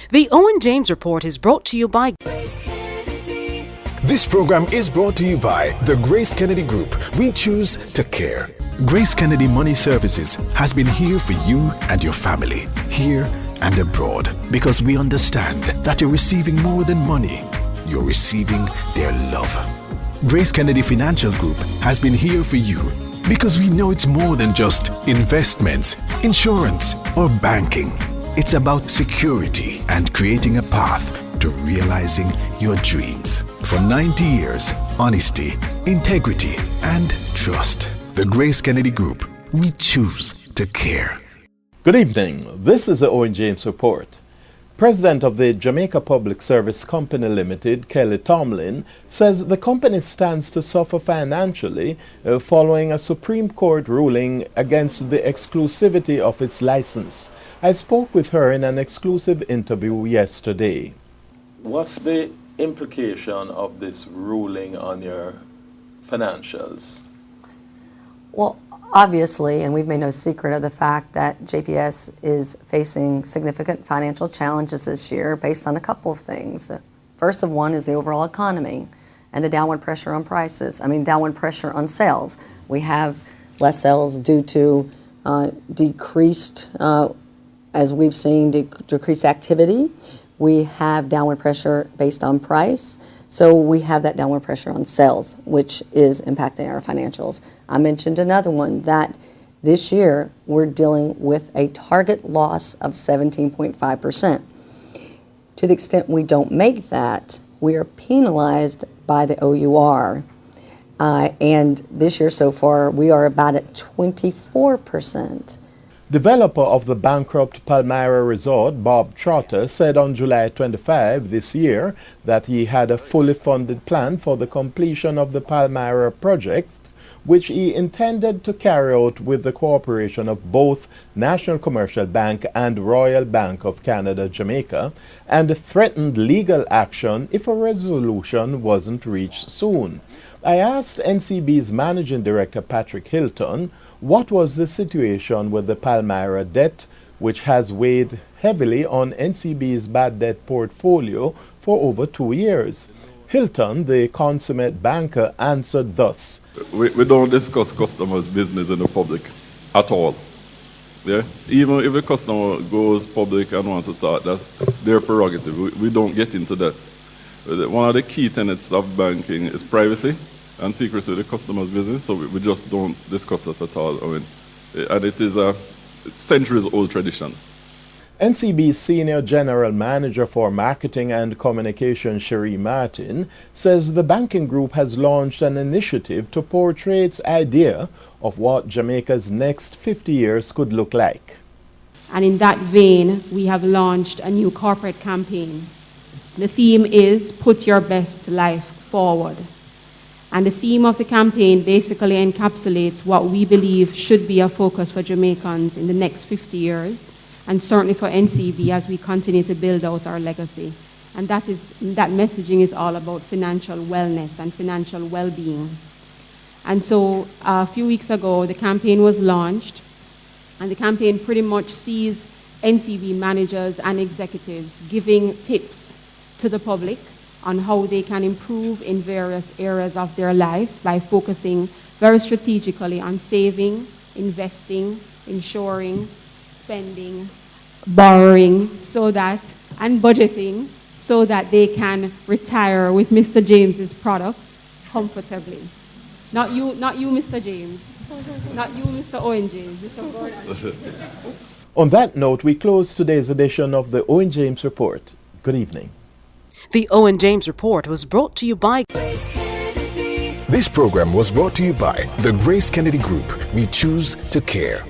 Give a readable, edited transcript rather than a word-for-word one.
The Owen James Report is brought to you by This program is brought to you by the Grace Kennedy Group. We choose to care. Grace Kennedy Money Services has been here for you and your family, here and abroad, because we understand that you're receiving more than money. You're receiving their love. Grace Kennedy Financial Group has been here for you because we know it's more than just investments, insurance, or banking. It's about security and creating a path to realizing your dreams. For 90 years, honesty, integrity, and trust. The Grace Kennedy Group, we choose to care. Good evening. This is the Owen James Report. President of the Jamaica Public Service Company Limited, Kelly Tomlin, says the company stands to suffer financially following a Supreme Court ruling against the exclusivity of its license. I spoke with her in an exclusive interview yesterday. What's the implication of this ruling on your financials? Well, obviously, and we've made no secret of the fact that JPS is facing significant financial challenges this year based on a couple of things. The first of one is the overall economy and the downward pressure on downward pressure on sales. We have less sales due to decreased, as we've seen, decreased activity. We have downward pressure based on price. So we have that downward pressure on sales, which is impacting our financials. I mentioned another one, that this year we're dealing with a target loss of 17.5%. To the extent we don't make that, we are penalized by the OUR. And this year so far, we are about at 24%. Developer of the bankrupt Palmyra Resort, Bob Trotter, said on July 25 this year that he had a fully funded plan for the completion of the Palmyra project, which he intended to carry out with the cooperation of both National Commercial Bank and Royal Bank of Canada, Jamaica, and threatened legal action if a resolution wasn't reached soon. I asked NCB's Managing Director Patrick Hilton what was the situation with the Palmyra debt, which has weighed heavily on NCB's bad debt portfolio for over 2 years. Hilton, the consummate banker, answered thus. We don't discuss customers' business in the public at all. Yeah? Even if a customer goes public and wants to talk, that's their prerogative. We don't get into that. One of the key tenets of banking is privacy and secrecy of the customer's business, so we just don't discuss that at all. And it is a centuries-old tradition. NCB's Senior General Manager for Marketing and Communication, Cherie Martin, says the banking group has launched an initiative to portray its idea of what Jamaica's next 50 years could look like. And in that vein, we have launched a new corporate campaign. The theme is Put Your Best Life Forward. And the theme of the campaign basically encapsulates what we believe should be a focus for Jamaicans in the next 50 years, and certainly for NCB as we continue to build out our legacy. And that messaging is all about financial wellness and financial well-being. And so a few weeks ago, the campaign was launched, and the campaign pretty much sees NCB managers and executives giving tips to the public on how they can improve in various areas of their life by focusing very strategically on saving, investing, insuring, spending, borrowing, and budgeting, so that they can retire with Mr. James's products comfortably. Not you, Mr. James. Not you, Mr. Owen James. Mr. Gordon. On that note, we close today's edition of the Owen James Report. Good evening. The Owen James Report was brought to you by This program was brought to you by the Grace Kennedy Group. We choose to care.